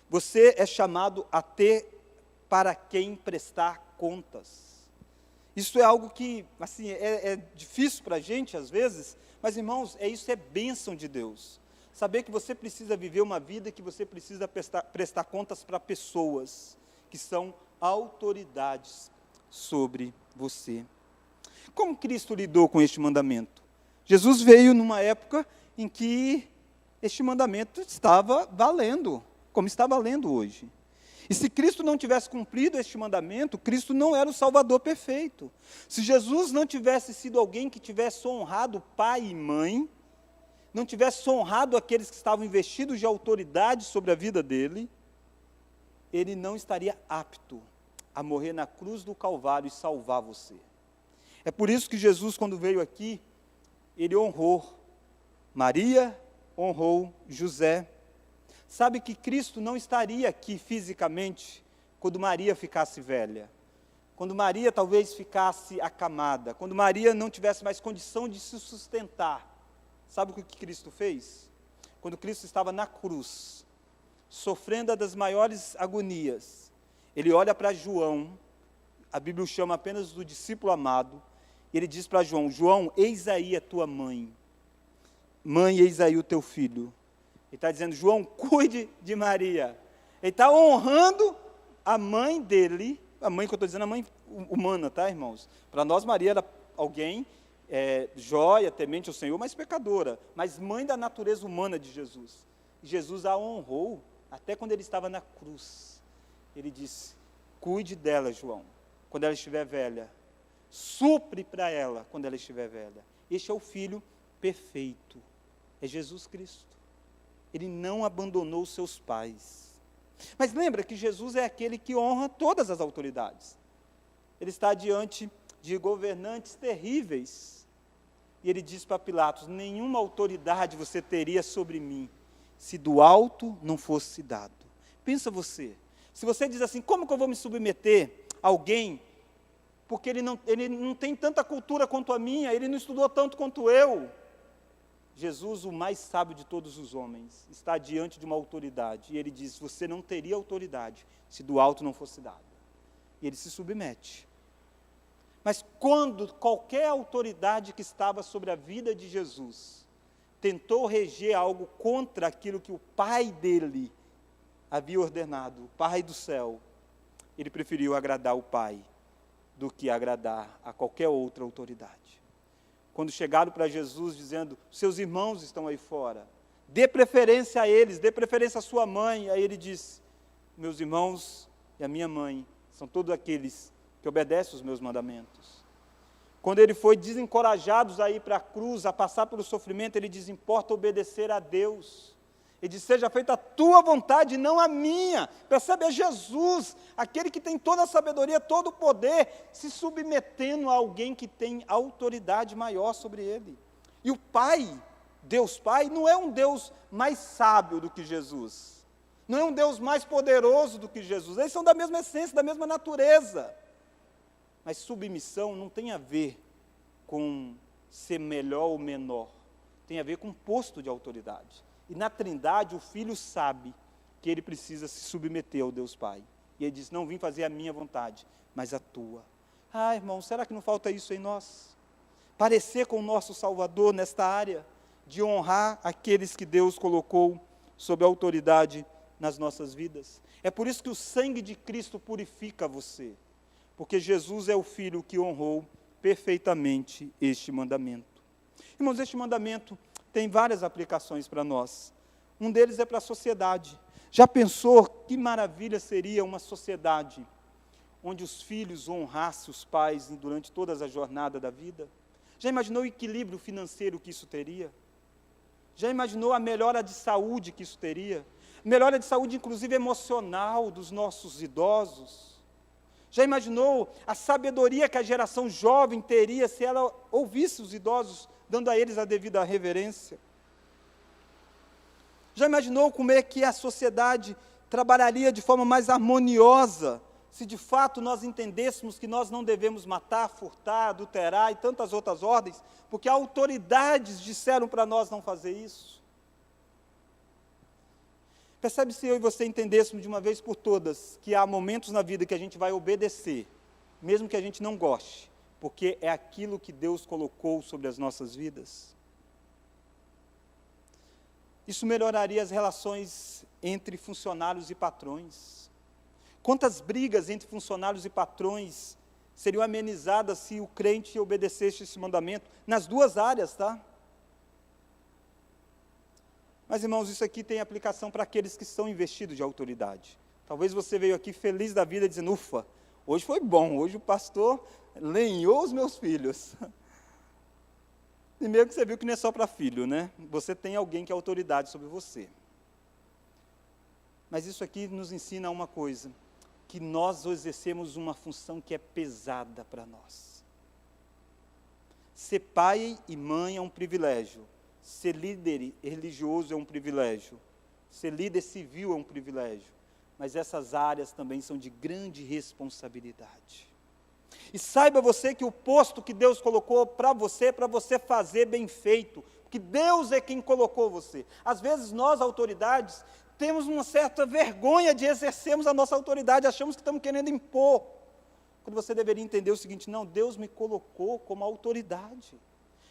Você é chamado a ter para quem prestar contas. Isso é algo que, assim, é difícil para a gente às vezes, mas irmãos, isso é bênção de Deus. Saber que você precisa viver uma vida que você precisa prestar contas para pessoas que são autoridades sobre você. Como Cristo lidou com este mandamento? Jesus veio numa época em que este mandamento estava valendo, como está valendo hoje. E se Cristo não tivesse cumprido este mandamento, Cristo não era o Salvador perfeito. Se Jesus não tivesse sido alguém que tivesse honrado pai e mãe, não tivesse honrado aqueles que estavam investidos de autoridade sobre a vida dele, ele não estaria apto a morrer na cruz do Calvário e salvar você. É por isso que Jesus, quando veio aqui, ele honrou Maria honrou José. Sabe que Cristo não estaria aqui fisicamente quando Maria ficasse velha, quando Maria talvez ficasse acamada, quando Maria não tivesse mais condição de se sustentar. Sabe o que Cristo fez? Quando Cristo estava na cruz, sofrendo das maiores agonias, ele olha para João, a Bíblia o chama apenas do discípulo amado, e ele diz para João: João, eis aí a tua mãe. Mãe, eis aí o teu filho. Ele está dizendo: João, cuide de Maria. Ele está honrando a mãe dele, a mãe que eu estou dizendo, a mãe humana, tá, irmãos? Para nós, Maria era alguém jóia, temente ao Senhor, mas pecadora, mas mãe da natureza humana de Jesus. Jesus a honrou, até quando ele estava na cruz. Ele disse: cuide dela, João, quando ela estiver velha. Supre para ela quando ela estiver velha. Este é o Filho perfeito, é Jesus Cristo. Ele não abandonou os seus pais. Mas lembra que Jesus é aquele que honra todas as autoridades. Ele está diante de governantes terríveis. E ele diz para Pilatos: nenhuma autoridade você teria sobre mim, se do alto não fosse dado. Pensa você, se você diz assim: como que eu vou me submeter a alguém, porque ele não tem tanta cultura quanto a minha, ele não estudou tanto quanto eu. Jesus, o mais sábio de todos os homens, está diante de uma autoridade, e ele diz: você não teria autoridade, se do alto não fosse dado. E ele se submete. Mas quando qualquer autoridade que estava sobre a vida de Jesus tentou reger algo contra aquilo que o Pai dele havia ordenado, o Pai do céu, ele preferiu agradar o Pai do que agradar a qualquer outra autoridade. Quando chegaram para Jesus dizendo: seus irmãos estão aí fora, dê preferência a eles, dê preferência à sua mãe. Aí ele disse: meus irmãos e a minha mãe são todos aqueles que obedecem os meus mandamentos. Quando ele foi desencorajado a ir para a cruz, a passar pelo sofrimento, ele diz: importa obedecer a Deus. Ele diz: seja feita a tua vontade, não a minha. Percebe? É Jesus, aquele que tem toda a sabedoria, todo o poder, se submetendo a alguém que tem autoridade maior sobre ele. E o Pai, Deus Pai, não é um Deus mais sábio do que Jesus, não é um Deus mais poderoso do que Jesus. Eles são da mesma essência, da mesma natureza. Mas submissão não tem a ver com ser melhor ou menor, tem a ver com posto de autoridade. E na Trindade, o Filho sabe que ele precisa se submeter ao Deus Pai. E ele diz: não vim fazer a minha vontade, mas a tua. Ah, irmão, será que não falta isso em nós? Parecer com o nosso Salvador nesta área, de honrar aqueles que Deus colocou sob autoridade nas nossas vidas. É por isso que o sangue de Cristo purifica você, porque Jesus é o Filho que honrou perfeitamente este mandamento. Irmãos, este mandamento tem várias aplicações para nós. Um deles é para a sociedade. Já pensou que maravilha seria uma sociedade onde os filhos honrassem os pais durante toda a jornada da vida? Já imaginou o equilíbrio financeiro que isso teria? Já imaginou a melhora de saúde que isso teria? Melhora de saúde, inclusive emocional, dos nossos idosos? Já imaginou a sabedoria que a geração jovem teria se ela ouvisse os idosos, dando a eles a devida reverência? Já imaginou como é que a sociedade trabalharia de forma mais harmoniosa, se de fato nós entendêssemos que nós não devemos matar, furtar, adulterar e tantas outras ordens, porque autoridades disseram para nós não fazer isso? Percebe, se eu e você entendêssemos de uma vez por todas que há momentos na vida que a gente vai obedecer, mesmo que a gente não goste, porque é aquilo que Deus colocou sobre as nossas vidas? Isso melhoraria as relações entre funcionários e patrões. Quantas brigas entre funcionários e patrões seriam amenizadas se o crente obedecesse esse mandamento, nas duas áreas, tá? Mas, irmãos, isso aqui tem aplicação para aqueles que são investidos de autoridade. Talvez você veio aqui feliz da vida, dizendo: ufa, hoje foi bom, hoje o pastor lenhou os meus filhos. Primeiro que você viu que não é só para filho, né? Você tem alguém que é autoridade sobre você. Mas isso aqui nos ensina uma coisa, que nós exercemos uma função que é pesada para nós. Ser pai e mãe é um privilégio, ser líder religioso é um privilégio, ser líder civil é um privilégio, mas essas áreas também são de grande responsabilidade. E saiba você que o posto que Deus colocou para você fazer bem feito, porque Deus é quem colocou você. Às vezes nós, autoridades, temos uma certa vergonha de exercermos a nossa autoridade, achamos que estamos querendo impor, quando você deveria entender o seguinte: não, Deus me colocou como autoridade.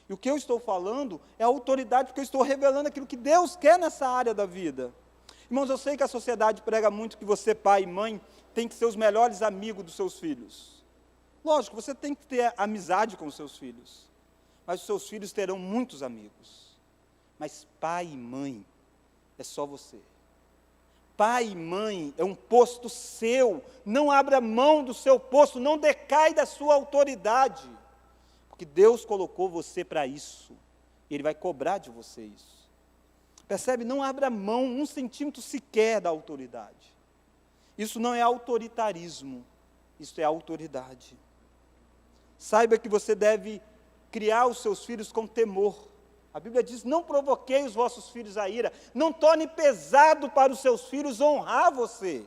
E o que eu estou falando é a autoridade, porque eu estou revelando aquilo que Deus quer nessa área da vida. Irmãos, eu sei que a sociedade prega muito que você, pai e mãe, tem que ser os melhores amigos dos seus filhos. Lógico, você tem que ter amizade com os seus filhos, mas os seus filhos terão muitos amigos. Mas pai e mãe é só você. Pai e mãe é um posto seu, não abra mão do seu posto, não decai da sua autoridade, porque Deus colocou você para isso, Ele vai cobrar de você isso. Percebe? Não abra mão um centímetro sequer da autoridade. Isso não é autoritarismo, isso é autoridade. Saiba que você deve criar os seus filhos com temor. A Bíblia diz: não provoquei os vossos filhos a ira, não torne pesado para os seus filhos honrar você.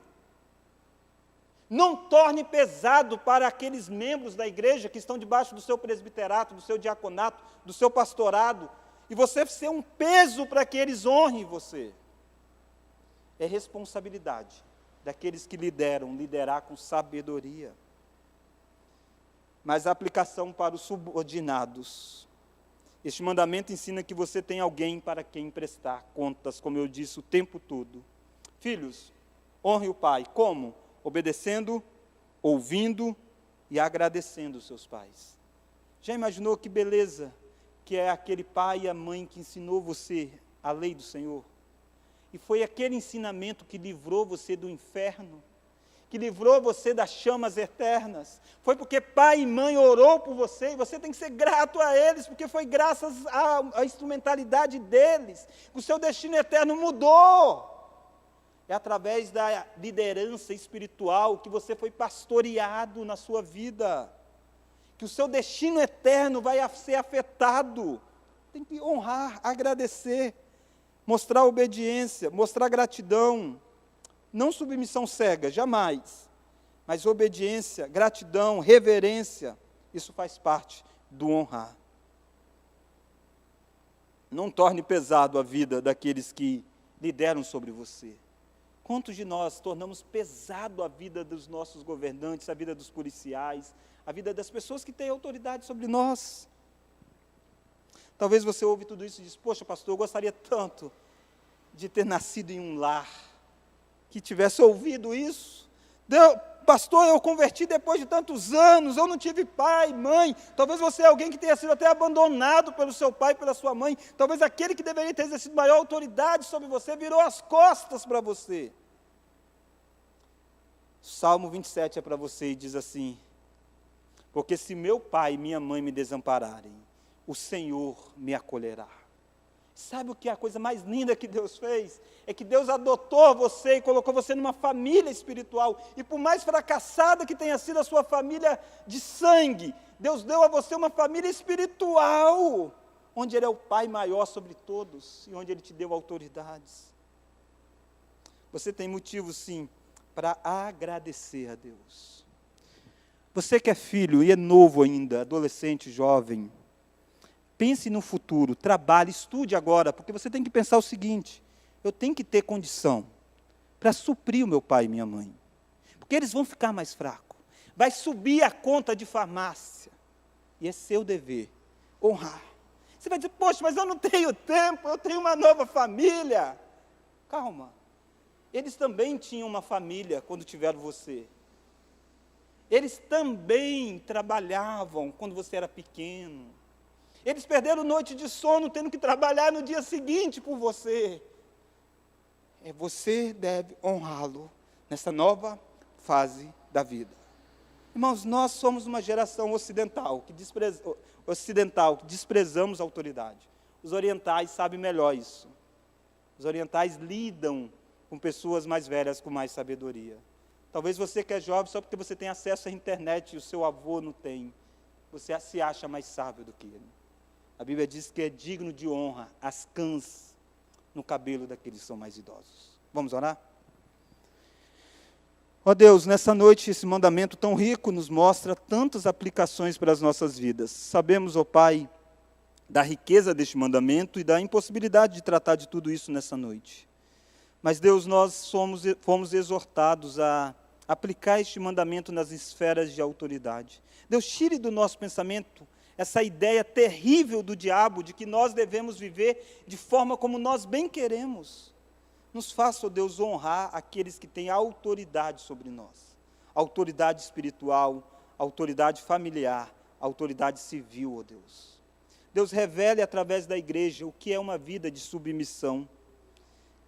Não torne pesado para aqueles membros da igreja que estão debaixo do seu presbiterato, do seu diaconato, do seu pastorado, e você ser um peso para que eles honrem você. É responsabilidade daqueles que liderar com sabedoria. Mas a aplicação para os subordinados. Este mandamento ensina que você tem alguém para quem prestar contas, como eu disse o tempo todo. Filhos, honre o pai. Como? Obedecendo, ouvindo e agradecendo os seus pais. Já imaginou que beleza que é aquele pai e a mãe que ensinou você a lei do Senhor? E foi aquele ensinamento que livrou você do inferno, que livrou você das chamas eternas. Foi porque pai e mãe orou por você, e você tem que ser grato a eles, porque foi graças à instrumentalidade deles que o seu destino eterno mudou. É através da liderança espiritual que você foi pastoreado na sua vida, que o seu destino eterno vai ser afetado. Tem que honrar, agradecer, mostrar obediência, mostrar gratidão. Não submissão cega, jamais. Mas obediência, gratidão, reverência, isso faz parte do honrar. Não torne pesado a vida daqueles que lideram sobre você. Quantos de nós tornamos pesado a vida dos nossos governantes, a vida dos policiais, a vida das pessoas que têm autoridade sobre nós? Talvez você ouve tudo isso e diz: poxa, pastor, eu gostaria tanto de ter nascido em um lar que tivesse ouvido isso. Pastor, eu converti depois de tantos anos, eu não tive pai, mãe. Talvez você é alguém que tenha sido até abandonado pelo seu pai e pela sua mãe. Talvez aquele que deveria ter exercido maior autoridade sobre você virou as costas para você. Salmo 27 é para você e diz assim: porque se meu pai e minha mãe me desampararem, o Senhor me acolherá. Sabe o que é a coisa mais linda que Deus fez? É que Deus adotou você e colocou você numa família espiritual. E por mais fracassada que tenha sido a sua família de sangue, Deus deu a você uma família espiritual, onde Ele é o Pai maior sobre todos e onde Ele te deu autoridades. Você tem motivo, sim, para agradecer a Deus. Você que é filho e é novo ainda, adolescente, jovem, pense no futuro, trabalhe, estude agora, porque você tem que pensar o seguinte: eu tenho que ter condição para suprir o meu pai e minha mãe, porque eles vão ficar mais fracos, vai subir a conta de farmácia, e é seu dever honrar. Você vai dizer: poxa, mas eu não tenho tempo, eu tenho uma nova família. Calma, eles também tinham uma família quando tiveram você. Eles também trabalhavam quando você era pequeno. Eles perderam noite de sono tendo que trabalhar no dia seguinte por você. Você deve honrá-lo nessa nova fase da vida. Irmãos, nós somos uma geração ocidental que desprezamos a autoridade. Os orientais sabem melhor isso. Os orientais lidam com pessoas mais velhas com mais sabedoria. Talvez você que é jovem, só porque você tem acesso à internet e o seu avô não tem, você se acha mais sábio do que ele. A Bíblia diz que é digno de honra as cãs no cabelo daqueles que são mais idosos. Vamos orar? Ó Deus, nessa noite esse mandamento tão rico nos mostra tantas aplicações para as nossas vidas. Sabemos, ó Pai, da riqueza deste mandamento e da impossibilidade de tratar de tudo isso nessa noite. Mas Deus, nós fomos exortados a aplicar este mandamento nas esferas de autoridade. Deus, tire do nosso pensamento essa ideia terrível do diabo de que nós devemos viver de forma como nós bem queremos. Nos faça, ó Deus, honrar aqueles que têm autoridade sobre nós. Autoridade espiritual, autoridade familiar, autoridade civil, ó Deus. Deus, revele através da igreja o que é uma vida de submissão.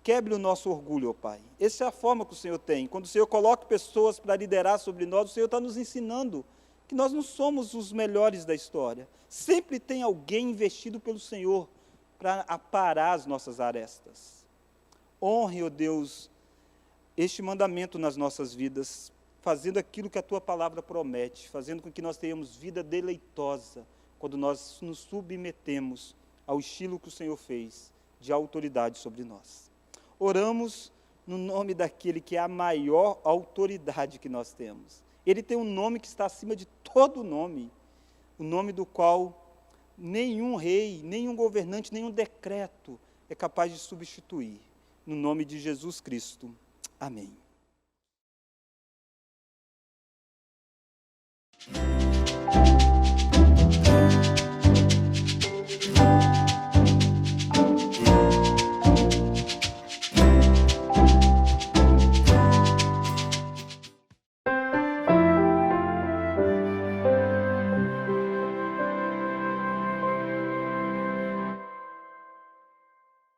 Quebre o nosso orgulho, ó Pai. Essa é a forma que o Senhor tem. Quando o Senhor coloca pessoas para liderar sobre nós, o Senhor está nos ensinando que nós não somos os melhores da história. Sempre tem alguém investido pelo Senhor para aparar as nossas arestas. Honre, ó Deus, este mandamento nas nossas vidas, fazendo aquilo que a Tua palavra promete, fazendo com que nós tenhamos vida deleitosa, quando nós nos submetemos ao estilo que o Senhor fez, de autoridade sobre nós. Oramos no nome daquele que é a maior autoridade que nós temos. Ele tem um nome que está acima de todo nome, o nome do qual nenhum rei, nenhum governante, nenhum decreto é capaz de substituir. No nome de Jesus Cristo. Amém.